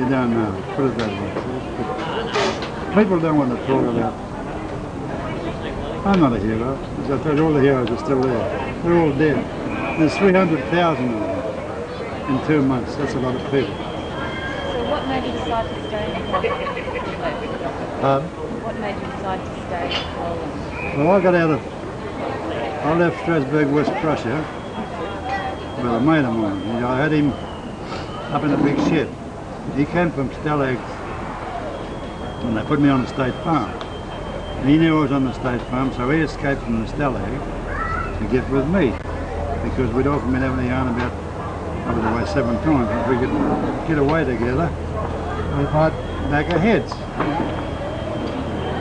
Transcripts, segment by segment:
don't know, put it that way. But people don't want to talk about. I'm not a hero. As I told you, all the heroes are still there. They're all dead. There's 300,000 of them in 2 months. That's a lot of people. So what made you decide to stay in Poland? What made you decide to stay in Poland? Well, I left Strasbourg, West Prussia, with a mate of mine. I had him up in a big shed. He came from Stalag, and they put me on the state farm. And he knew I was on the state farm, so he escaped from the Stalag to get with me, because we'd often been having a yarn about over the way 7 times. If we could get away together, we'd fight back our heads.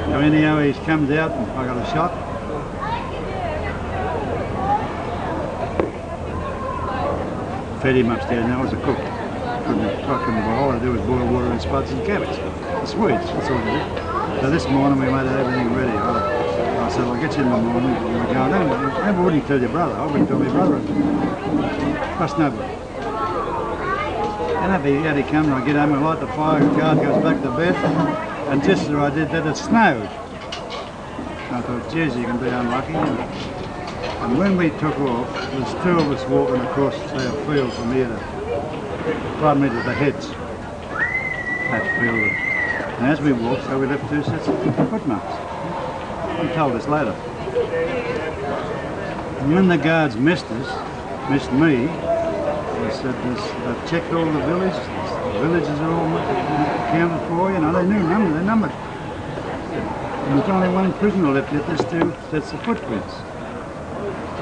So anyhow, he comes out and I got a shot. Fed him upstairs. Now I was a cook. Couldn't boil. All I do was boil water and spuds and cabbage. The Swedes, that's all I did. So this morning we made everything ready. I said, I'll get you in the morning and we're going down. I wouldn't tell your brother. I wouldn't tell my brother. Trust nobody. And if he comes and I get home and light the fire, the guard goes back to bed. And just as I did that, it snowed. I thought, geez, you can be unlucky. And when we took off, there's 2 of us walking across our field from here to, pardon me, to the heads. That field. And as we walked, so we left 2 sets of footmarks. I'm told this later. And when the guards missed me, they said they've checked all the villages. The villages are all accounted for, you know, they knew numbers, they're numbered. And there's only 1 prisoner left yet, there's 2 sets of footprints.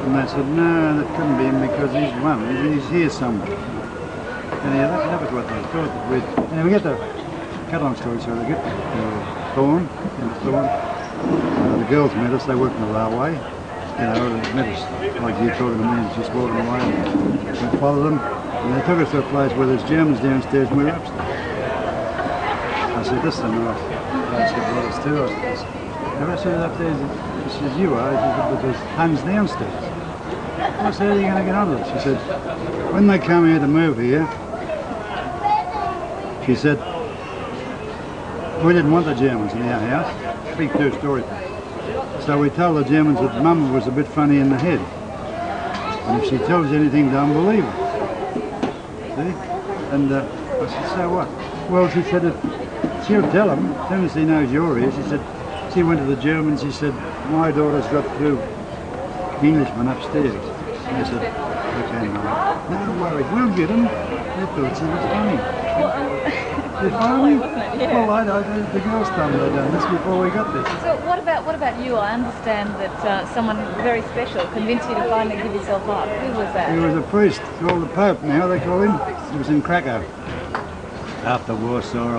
And they said, no, that couldn't be him because he's one, he's here somewhere. And yeah, that was what they thought. And we get the cut on story, so they get Thorn, the girls met us, they worked in the railway. You know, they met us like you talking to me and just walking away. And we followed them, and they took us to a place where there's Germans downstairs and we were upstairs. I said, this is a nice place to brought us to. I said, upstairs, she says, you are? She said, but there's Huns downstairs. I said, how are you going to get on with it? She said, when they come here to move here, she said, we didn't want the Germans in our house. Big 2-story thing. So we told the Germans that Mama was a bit funny in the head. And if she tells you anything, don't believe her. See? And I said, so what? Well, she said, she'll tell him, as soon as he knows you're here, she said, she went to the Germans, she said, my daughter's got 2 Englishmen upstairs. And I said, okay, no worries, we'll get them. They thought she was funny. They're funny? Well, the girls told me they'd done this before we got this. So what about you? I understand that someone very special convinced you to finally give yourself up. Who was that? He was a priest, called the Pope now they call him. He was in Krakow. After Warsaw,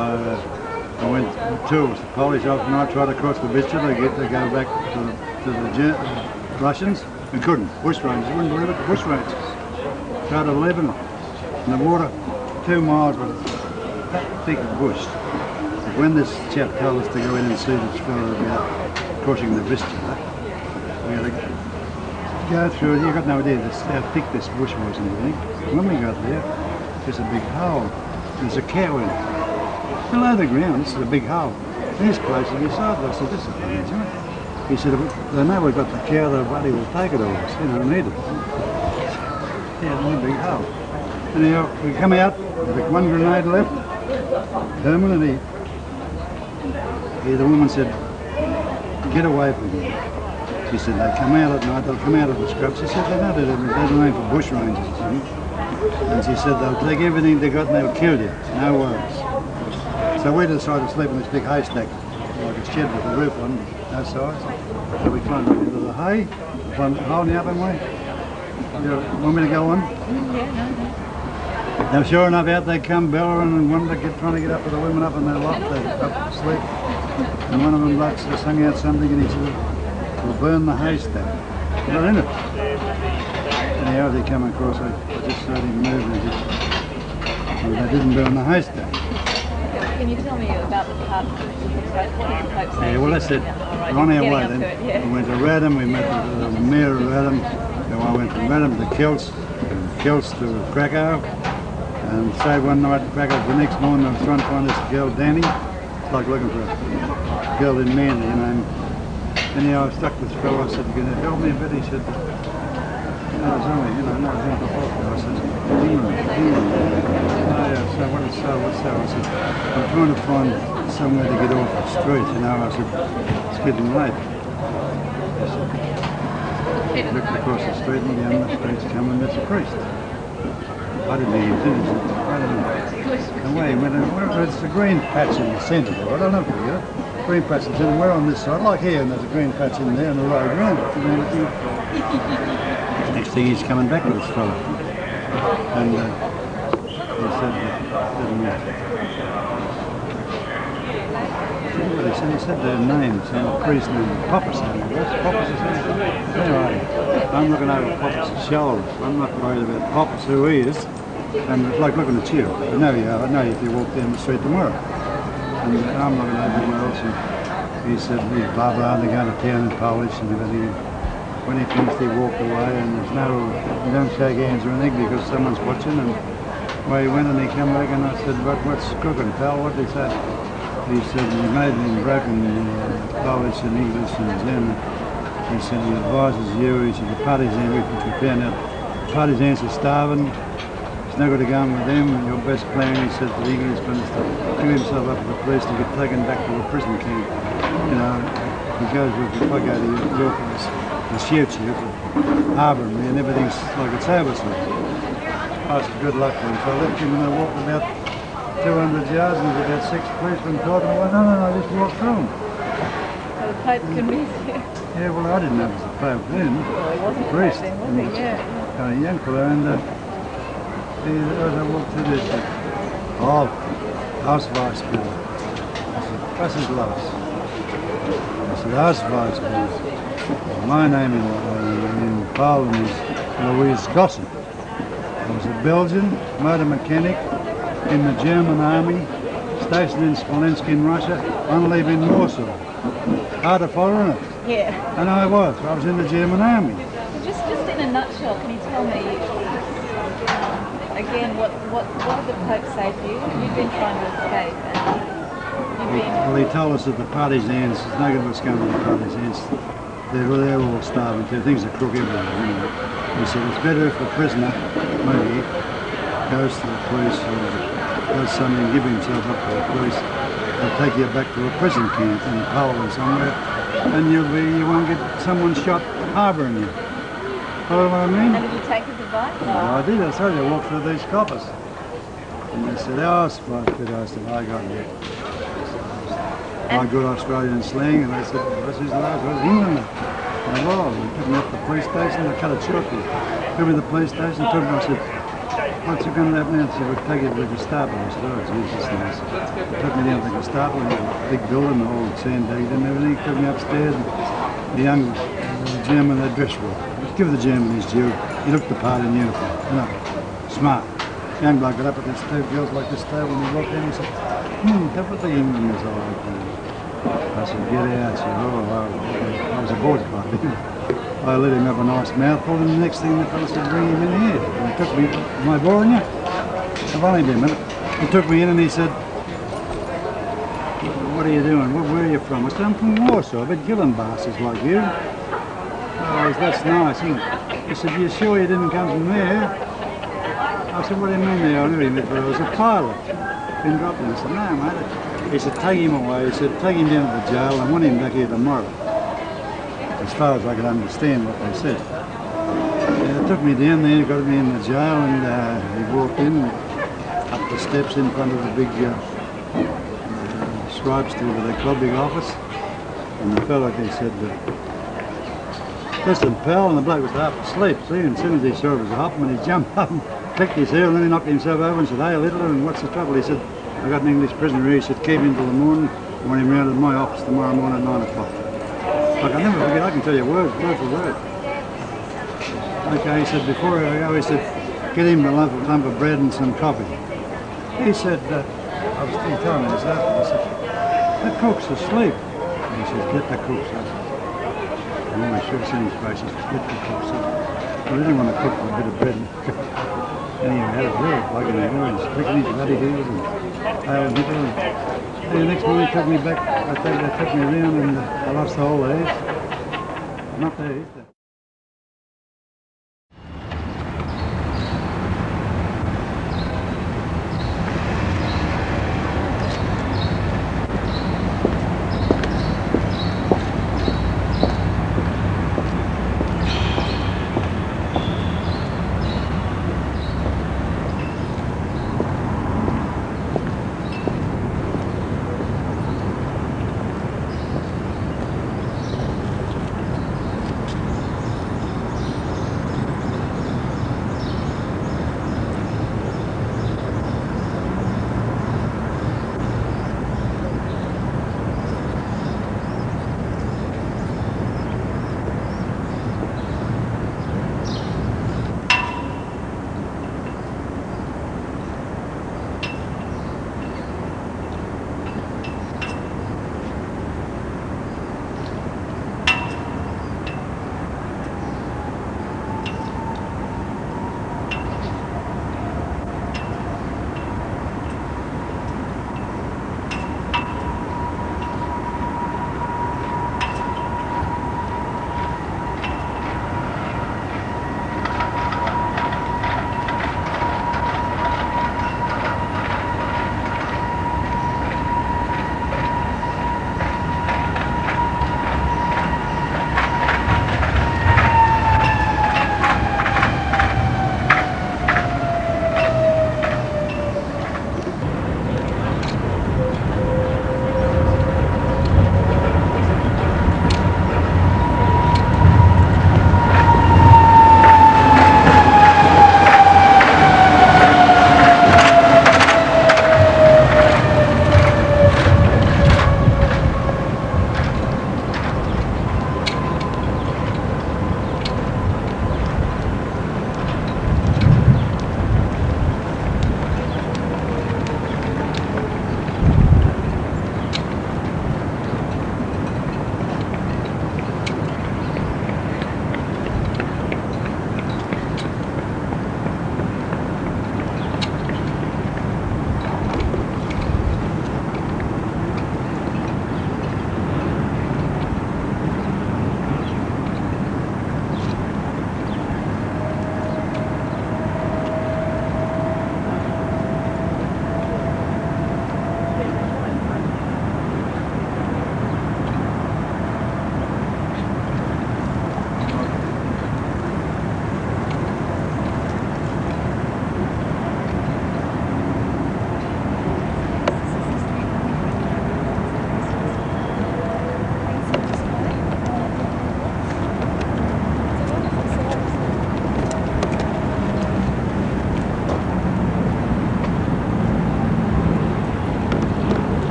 I went to the Polish off and I tried to cross the Vistula to go back to the Russians. We couldn't. Bush rangers, wouldn't believe it, bush rangers. Tried to leave them in the water 2 miles with that thick bush. But when this chap told us to go in and see this fellow about crossing the Vistula, we had to go through it. You got no idea how thick this bush was and everything. When we got there, there's a big hole. There's a cow in it. Below the ground, this is a big hole. This place is beside us. I said, this is funny, isn't it? He said, they know we've got the cow, the buddy will take it all, you know, need it. Yeah, it's a big hole. Anyhow, we come out, with 1 grenade left, permanently. The woman said, get away from me. She said, they come out at night, they'll come out of the scrub. She said, they know they're known for bush rangers. And she said, they'll take everything they got and they'll kill you, no worries. So we decided to sleep in this big haystack, like a shed with a roof on no sides. So we climbed up into the hay, climbed a hole in the oven way. You want me to go on? Yeah, no. Now sure enough, out they come bellowing and one trying to get up with the women up in their loft, they're up to sleep. And one of them blokes sung out something and he said, we'll burn the haystack. They're in it. Anyhow, they come across, I just heard him move and they didn't burn the haystack. Can you tell me about the part of the Pope? Yeah, well that's it. We're on our way then. We went to Radom, we met the mayor of Radom. So I went from Radom to Kielce, from Kielce to Krakow, And say one night back up the next morning I was trying to find this girl Danny. It's like looking for a girl in Manly, you know. And anyhow, I was stuck with this fellow. I said, "Can you help me a bit?" He said, "No, it's only, you know, not a thing for hospital." I said, England. Oh yeah, so what's that? I said, "I'm trying to find somewhere to get off the street, you know." I said, "It's getting late." I said, looked across the street and down the street's coming, there's a priest. I didn't hear him finish it. I don't know. And wait a minute, it's a green patch in the centre there. I don't know if you get it. Green patch in the centre. We're on this side, like here, and there's a green patch in there and the road round it. Next thing he's coming back with this fella. And he said their names, a priest named Poppus. Anyway, I'm looking over Poppus' shoulder. I'm not worried about Poppus, who he is. And it's like looking at you. I know you are. I know you if you walk down the street tomorrow. And I'm looking over everywhere else. And he said, he's blah blah, they're going to town in Polish and everything. When he finished, he walked away, and there's no, you don't shake hands or anything because someone's watching. And away he went, and he came back, and I said, what's cooking, pal? What did he say? He said he made it in broken Polish and English and German. He said he advises you. He said the partisans, we found out the partisans are starving. It's no good to go on with them. Your best plan, he said, to the Englishmen is to give himself up to the police to get taken back to a prison camp. You know, he goes with, if I go to York, and shoot you for harbouring me, and everything's like it's over. So I said good luck to him. So I left him, and I walked about 200 yards, and there's about 6 policemen talking. I went, no, just walk through them. So the Pope convinced you? Yeah, well, I didn't know it was the Pope then. Well, he wasn't a priest. Pope then, was he? Yeah. Kind of young fella, and as I walked through this, Ausweisbill. I said, was ist los? I said, Ausweisbill. My name in Poland is Louise Gossen. I was a Belgian motor mechanic in the German army, stationed in Smolensk in Russia, on leave in Warsaw. Hard to follow it? Yeah. And I was in the German army. Just in a nutshell, can you tell me, again, what did the Pope say to you? You've been trying to escape, and you've been... Well, he told us that the partisans, there's no good what's going on with the partisans. They're all starving too. Things are crook everywhere. You know. He said it's better if a prisoner, maybe, goes to the police or does something, give himself up to the police. They'll take you back to a prison camp in Poland somewhere, and you won't get someone shot harbouring you. Follow what I mean? And did you take his advice? No, I did. I told you I walked through these coppers. And they said, oh, I said, I got it. My good Australian slang, and they said, what's his last? What's England? And well, they took me up to the police station, they cut it short. They took me to the police station, took me, I said, what's going to happen now? They said, we'll take you to the Gestapo. I said, oh, Jesus, nice. They took me down to the Gestapo, in a big building, the old sand digged and everything. Took me upstairs, and the young German, they dressed well. Give the German his due. He looked the part in uniform, you know, smart. Young bloke got up at this two girls like this table, and he walked in, he said, that's what the Englanders are like. I said, get out, I was a bored by then. I let him have a nice mouthful, and the next thing the fellow said, bring him in here. And he took me, am I boring you? I've only been a minute. He took me in and he said, what are you doing? Where are you from? I said, I'm from Warsaw, but Gillenbass is like you. Oh, that's nice. He said, you sure you didn't come from there? I said, what do you mean there? I knew him, but I was a pilot. Been dropped in. I said, no, mate. He said, take him away. He said, take him down to the jail. I want him back here tomorrow. As far as I could understand what they said. They took me down there, got me in the jail, and he walked in up the steps in front of the big stripes to what they call big office. And the fellow, he said, listen, pal, and the bloke was half asleep, see, and as soon as he saw it was a hopman, he jumped up and clicked his heel, and then he knocked himself over and said, hey, Littler, and what's the trouble? He said, I got an English prisoner here. He said, keep him till the morning. I want him round at my office tomorrow morning at 9 o'clock. Like, I'll never forget, I can tell you word for word. Okay, he said, before I go, he said, get him a lump of bread and some coffee. He said, he told me this after, he said, the cook's asleep. And he said, get the cook, son. I should have seen his face, he said, get the cook, son. I didn't want to cook with a bit of bread and coffee. And he had it there, like in the orange, clicking his bloody heels and tail nipple. And the next morning he took me back, they took me around and I lost the whole ass. Not there, is there?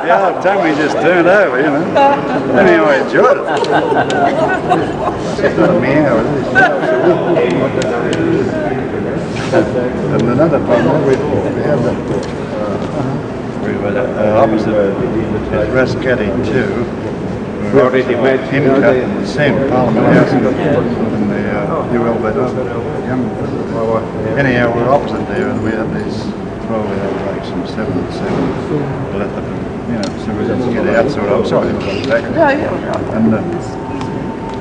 Yeah, the tummy just turned over, you know. Anyhow, I enjoyed it. It's not a meow, it is. And another problem, we have that. We were opposite Rascati too. We already met him at the same Parliament House in the UL anyhow, we're opposite there, and we had these 12-hour breaks from 7 to 7 to let them, you know, so we just get out. So I'm sorry, they got back. And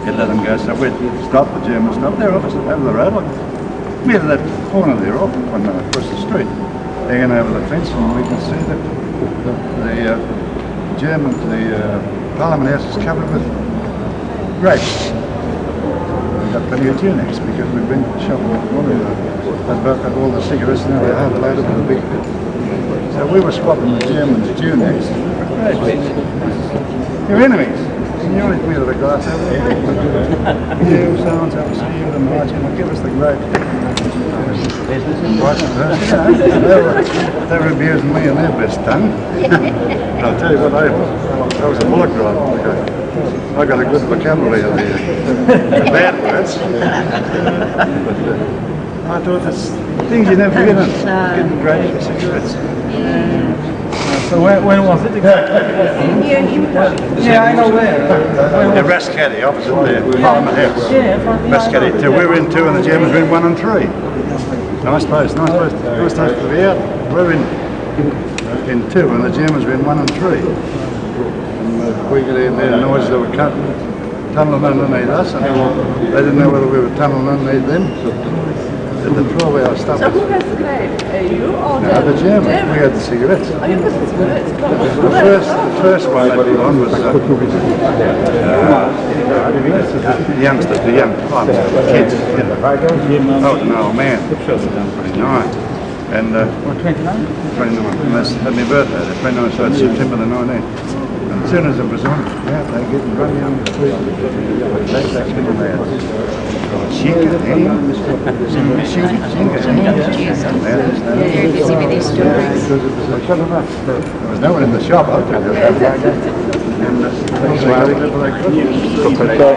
it let them go. So we'd stop, the Germans stopped there opposite over the road. Like, we had that corner there off one across the street, hanging over the fence, and we can see that the Parliament House is covered with grapes. got plenty of tunics because we've been to the shop with one of them. They've all the cigarettes now, they have loaded with a big bit. So we were swapping the Germans tunics. Your enemies. You always meet at a glass over there. You, so-and-so, will see you in the margin, will give us the great. They were abusing me in their best tongue. I'll tell you what, I was a bullock driver. I got a good vocabulary of the bad words. But I thought that's things you never forget. Getting great for cigarettes. So when was it? Yeah, I know where. The Rascaddy, opposite there, Parliament House. Rascaddy 2. We were in 2 and the Germans were in 1 and 3. Nice place to be out. We're in 2 and the Germans were in 1 and 3. And we could hear their noises that were tunnelling underneath us, and they didn't know whether we were tunnelling underneath them. The 12-hour stuff. So who has the grave? You or the Germans? We had the cigarettes. Oh, you got the cigarettes. The first one they put on was the youngsters, the young farmers, the kids. Oh, no, man. 29. And 29? 29. And that's had my birthday, the 29th, so it's September the 19th. And as soon as it was on, yeah, they get running on the street. That's been mad. They're very busy with these stories. There was no one in the shop. I took it. And that's why they did what they could.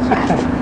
Ha ha.